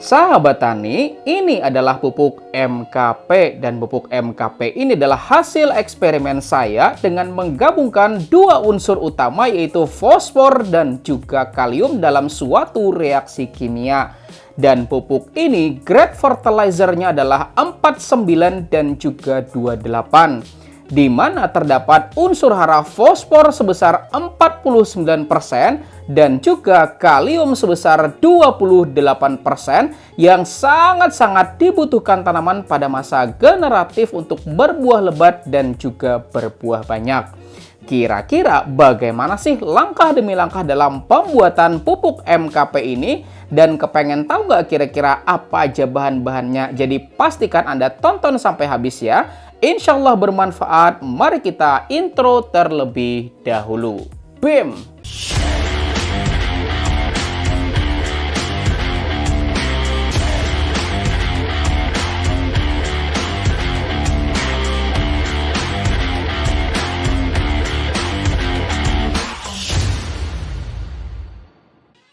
Sahabat tani, ini adalah pupuk MKP dan pupuk MKP ini adalah hasil eksperimen saya dengan menggabungkan dua unsur utama yaitu fosfor dan juga kalium dalam suatu reaksi kimia. Dan pupuk ini grade fertilizernya adalah 49 dan juga 28. Di mana terdapat unsur hara fosfor sebesar 49% dan juga kalium sebesar 28% yang sangat-sangat dibutuhkan tanaman pada masa generatif untuk berbuah lebat dan juga berbuah banyak. Kira-kira bagaimana sih langkah demi langkah dalam pembuatan pupuk MKP ini? Dan kepengen tahu nggak kira-kira apa aja bahan-bahannya? Jadi pastikan Anda tonton sampai habis ya. Insya Allah bermanfaat. Mari kita intro terlebih dahulu. BIM!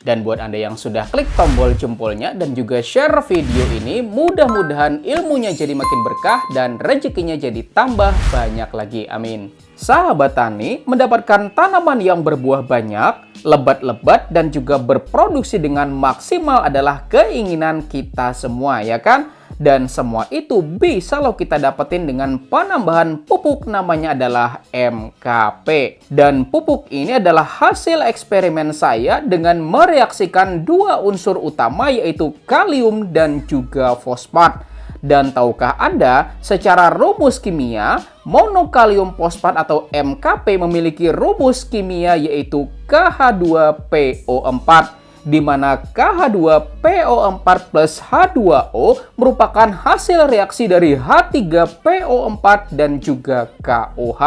Dan buat Anda yang sudah klik tombol jempolnya dan juga share video ini, mudah-mudahan ilmunya jadi makin berkah dan rezekinya jadi tambah banyak lagi. Amin. Sahabat tani, mendapatkan tanaman yang berbuah banyak, lebat-lebat, dan juga berproduksi dengan maksimal adalah keinginan kita semua, ya kan? Dan semua itu bisa loh kita dapetin dengan penambahan pupuk namanya adalah MKP. Dan pupuk ini adalah hasil eksperimen saya dengan mereaksikan dua unsur utama yaitu kalium dan juga fosfat. Dan tahukah Anda, secara rumus kimia, monokalium fosfat atau MKP memiliki rumus kimia yaitu KH2PO4. Di mana KH2PO4 plus H2O merupakan hasil reaksi dari H3PO4 dan juga KOH.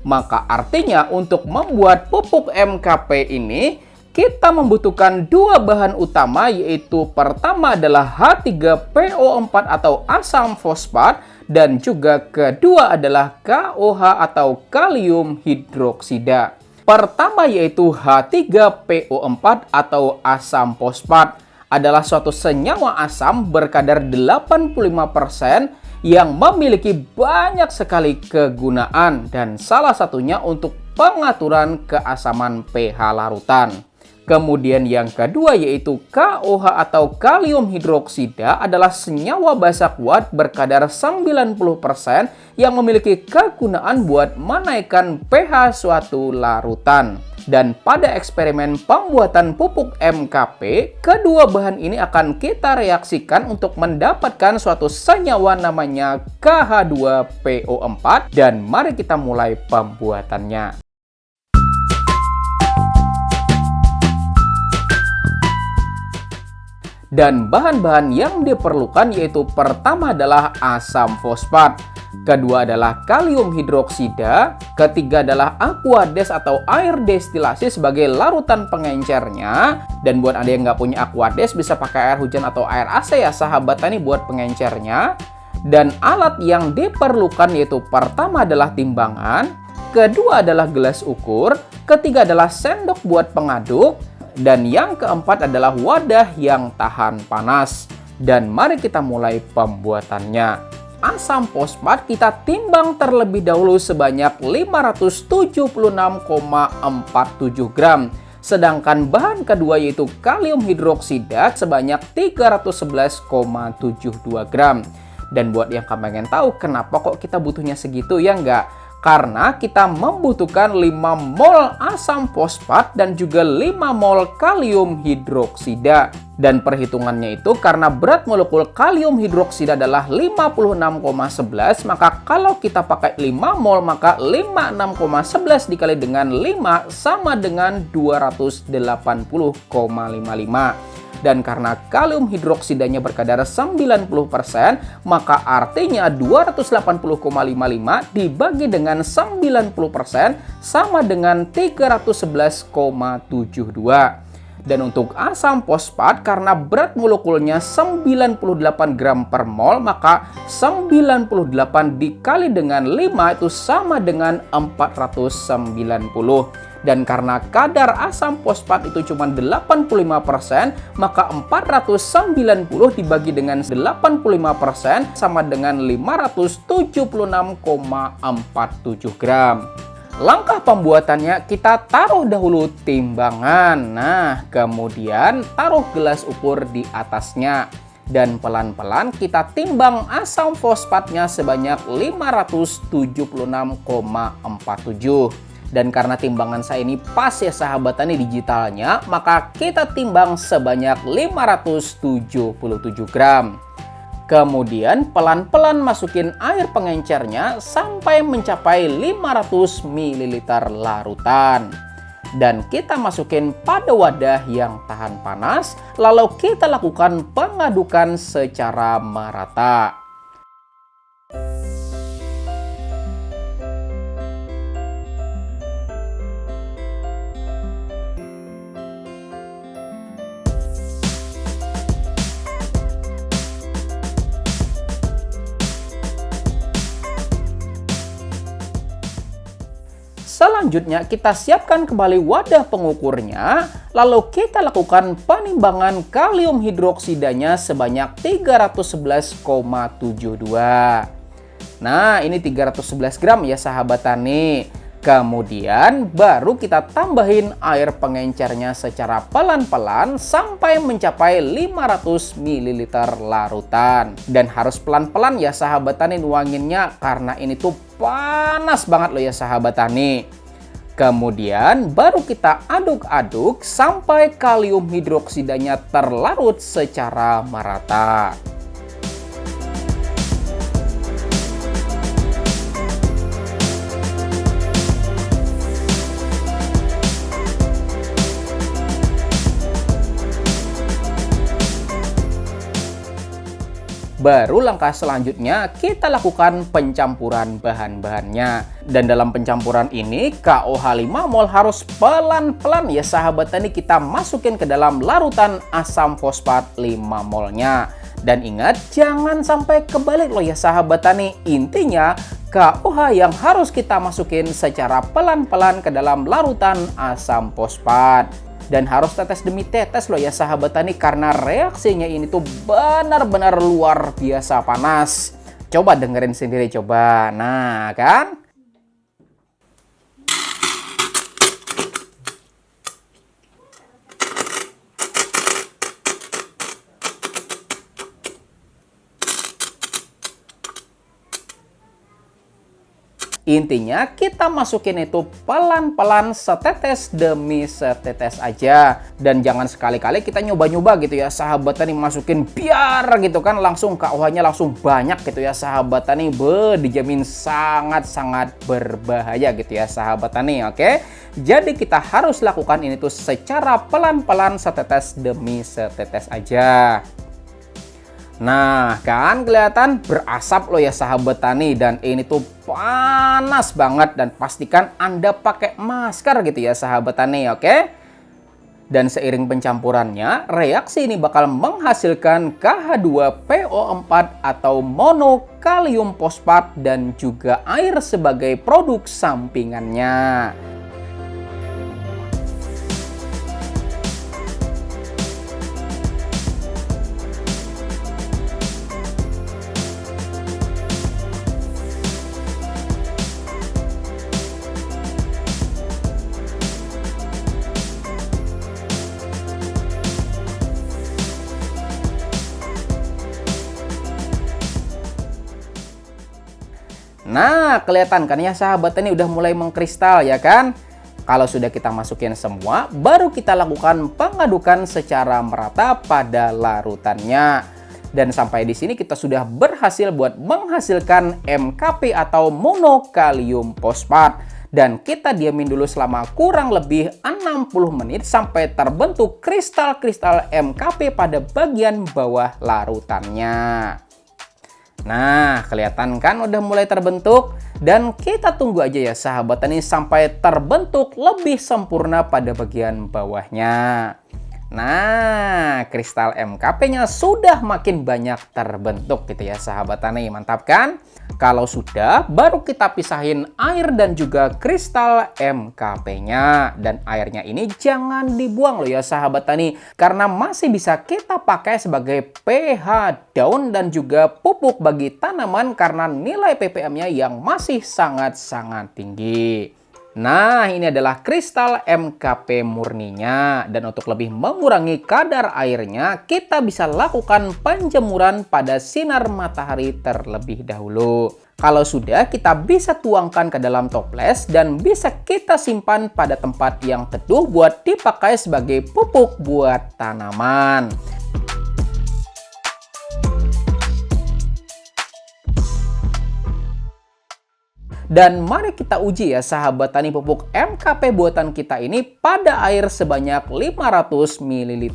Maka artinya untuk membuat pupuk MKP ini, kita membutuhkan dua bahan utama yaitu pertama adalah H3PO4 atau asam fosfat dan juga kedua adalah KOH atau kalium hidroksida. Pertama yaitu H3PO4 atau asam fosfat adalah suatu senyawa asam berkadar 85% yang memiliki banyak sekali kegunaan dan salah satunya untuk pengaturan keasaman pH larutan. Kemudian yang kedua yaitu KOH atau kalium hidroksida adalah senyawa basa kuat berkadar 90% yang memiliki kegunaan buat menaikkan pH suatu larutan. Dan pada eksperimen pembuatan pupuk MKP, kedua bahan ini akan kita reaksikan untuk mendapatkan suatu senyawa namanya KH2PO4 dan mari kita mulai pembuatannya. Dan bahan-bahan yang diperlukan yaitu pertama adalah asam fosfat, kedua adalah kalium hidroksida, ketiga adalah aquades atau air destilasi sebagai larutan pengencernya. Dan buat Anda yang nggak punya aquades bisa pakai air hujan atau air AC ya sahabat tani buat pengencernya. Dan alat yang diperlukan yaitu pertama adalah timbangan, kedua adalah gelas ukur, ketiga adalah sendok buat pengaduk, dan yang keempat adalah wadah yang tahan panas. Dan mari kita mulai pembuatannya. Asam fosfat kita timbang terlebih dahulu sebanyak 576,47 gram. Sedangkan bahan kedua yaitu kalium hidroksida sebanyak 311,72 gram. Dan buat yang pengen tahu kenapa kok kita butuhnya segitu ya enggak? Karena kita membutuhkan 5 mol asam fosfat dan juga 5 mol kalium hidroksida. Dan perhitungannya itu karena berat molekul kalium hidroksida adalah 56,11, maka kalau kita pakai 5 mol maka 56,11 dikali dengan 5 sama dengan 280,55. Dan karena kalium hidroksidanya berkadar 90%, maka artinya 280,55 dibagi dengan 90% sama dengan 311,72. Dan untuk asam fosfat karena berat molekulnya 98 gram per mol, maka 98 dikali dengan 5 itu sama dengan 490. Dan karena kadar asam fosfat itu cuma 85%, maka 490 dibagi dengan 85% sama dengan 576,47 gram. Langkah pembuatannya, kita taruh dahulu timbangan. Nah, kemudian taruh gelas ukur di atasnya. Dan pelan-pelan kita timbang asam fosfatnya sebanyak 576,47. Dan karena timbangan saya ini pas ya sahabat tani digitalnya, maka kita timbang sebanyak 577 gram. Kemudian pelan-pelan masukin air pengencernya sampai mencapai 500 ml larutan. Dan kita masukin pada wadah yang tahan panas, lalu kita lakukan pengadukan secara merata. Selanjutnya kita siapkan kembali wadah pengukurnya, lalu kita lakukan penimbangan kalium hidroksidanya sebanyak 311,72. Nah, ini 311 gram ya sahabat tani. Kemudian baru kita tambahin air pengencernya secara pelan-pelan sampai mencapai 500 ml larutan. Dan harus pelan-pelan ya sahabat tani nuanginnya, karena ini tuh panas banget loh ya sahabat tani. Kemudian baru kita aduk-aduk sampai kalium hidroksidanya terlarut secara merata. Baru langkah selanjutnya kita lakukan pencampuran bahan-bahannya. Dan dalam pencampuran ini KOH 5 mol harus pelan-pelan ya sahabat tani kita masukin ke dalam larutan asam fosfat 5 molnya. Dan ingat jangan sampai kebalik loh ya sahabat tani. Intinya KOH yang harus kita masukin secara pelan-pelan ke dalam larutan asam fosfat. Dan harus tetes demi tetes loh ya sahabat tani, karena reaksinya ini tuh benar-benar luar biasa panas. Coba dengerin sendiri coba. Nah kan? Intinya kita masukin itu pelan-pelan setetes demi setetes aja. Dan jangan sekali-kali kita nyoba-nyoba gitu ya sahabat tani masukin biar gitu kan langsung KOH-nya langsung banyak gitu ya sahabat tani. Dijamin sangat-sangat berbahaya gitu ya sahabat tani, oke? Jadi kita harus lakukan ini tuh secara pelan-pelan setetes demi setetes aja. Nah kan kelihatan berasap loh ya sahabat tani, dan ini tuh panas banget, dan pastikan Anda pakai masker gitu ya sahabat tani, oke? Dan seiring pencampurannya, reaksi ini bakal menghasilkan KH2PO4 atau monokalium fosfat dan juga air sebagai produk sampingannya. Nah, kelihatan kan ya sahabat tani udah mulai mengkristal ya kan? Kalau sudah kita masukin semua, baru kita lakukan pengadukan secara merata pada larutannya. Dan sampai di sini kita sudah berhasil buat menghasilkan MKP atau monokalium fosfat. Dan kita diamin dulu selama kurang lebih 60 menit sampai terbentuk kristal-kristal MKP pada bagian bawah larutannya. Nah, kelihatan kan udah mulai terbentuk, dan kita tunggu aja ya sahabat tani sampai terbentuk lebih sempurna pada bagian bawahnya. Nah, kristal MKP-nya sudah makin banyak terbentuk gitu ya sahabat tani. Mantap kan? Kalau sudah, baru kita pisahin air dan juga kristal MKP-nya. Dan airnya ini jangan dibuang loh ya sahabat tani, karena masih bisa kita pakai sebagai pH daun dan juga pupuk bagi tanaman karena nilai ppm-nya yang masih sangat-sangat tinggi. Nah, ini adalah kristal MKP murninya. Dan untuk lebih mengurangi kadar airnya, kita bisa lakukan penjemuran pada sinar matahari terlebih dahulu. Kalau sudah, kita bisa tuangkan ke dalam toples dan bisa kita simpan pada tempat yang teduh buat dipakai sebagai pupuk buat tanaman. Dan mari kita uji ya sahabat tani pupuk MKP buatan kita ini pada air sebanyak 500 ml.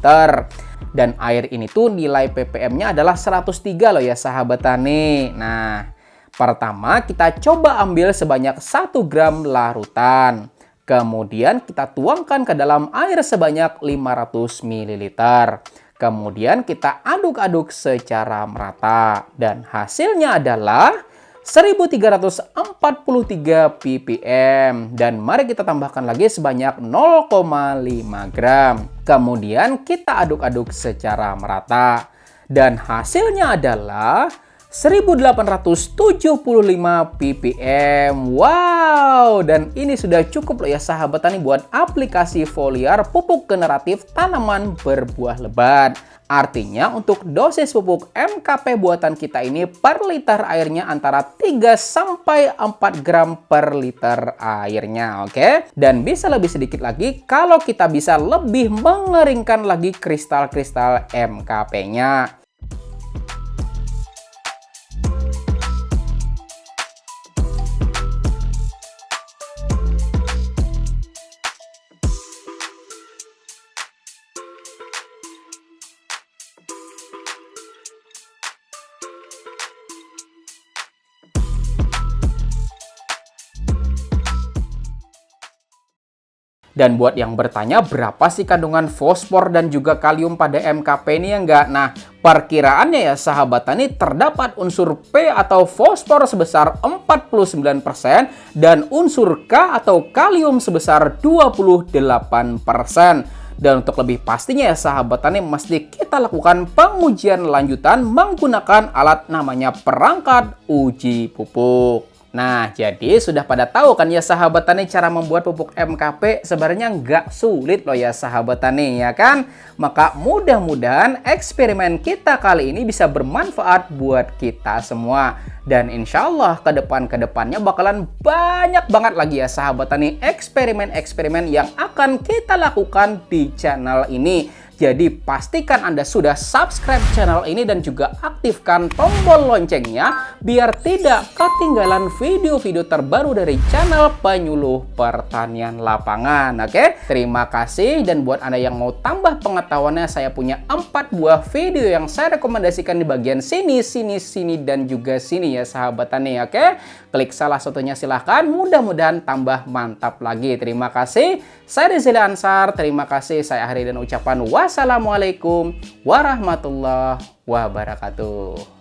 Dan air ini tuh nilai ppm-nya adalah 103 loh ya sahabat tani. Nah, pertama kita coba ambil sebanyak 1 gram larutan. Kemudian kita tuangkan ke dalam air sebanyak 500 ml. Kemudian kita aduk-aduk secara merata. Dan hasilnya adalah 1343 ppm. Dan mari kita tambahkan lagi sebanyak 0,5 gram. Kemudian kita aduk-aduk secara merata. Dan hasilnya adalah 1875 ppm. Wow, dan ini sudah cukup loh ya sahabat tani buat aplikasi foliar pupuk generatif tanaman berbuah lebat. Artinya untuk dosis pupuk MKP buatan kita ini per liter airnya antara 3 sampai 4 gram per liter airnya, oke? Dan bisa lebih sedikit lagi kalau kita bisa lebih mengeringkan lagi kristal-kristal MKP-nya. Dan buat yang bertanya berapa sih kandungan fosfor dan juga kalium pada MKP ini ya enggak? Nah, perkiraannya ya sahabat tani terdapat unsur P atau fosfor sebesar 49% dan unsur K atau kalium sebesar 28%. Dan untuk lebih pastinya ya sahabat tani mesti kita lakukan pengujian lanjutan menggunakan alat namanya perangkat uji pupuk. Nah, jadi sudah pada tahu kan ya sahabat tani cara membuat pupuk MKP sebenarnya nggak sulit loh ya sahabat tani ya kan? Maka mudah-mudahan eksperimen kita kali ini bisa bermanfaat buat kita semua. Dan insya Allah ke depannya bakalan banyak banget lagi ya sahabat tani eksperimen-eksperimen yang akan kita lakukan di channel ini. Jadi pastikan Anda sudah subscribe channel ini dan juga aktifkan tombol loncengnya biar tidak ketinggalan video-video terbaru dari channel Penyuluh Pertanian Lapangan. Oke, terima kasih. Dan buat Anda yang mau tambah pengetahuannya, saya punya 4 buah video yang saya rekomendasikan di bagian sini, dan juga sini ya sahabat tani. Oke, klik salah satunya silahkan. Mudah-mudahan tambah mantap lagi. Terima kasih. Saya Rizal Ansar. Terima kasih. Saya akhiri dan ucapan wassalamualaikum warahmatullahi wabarakatuh.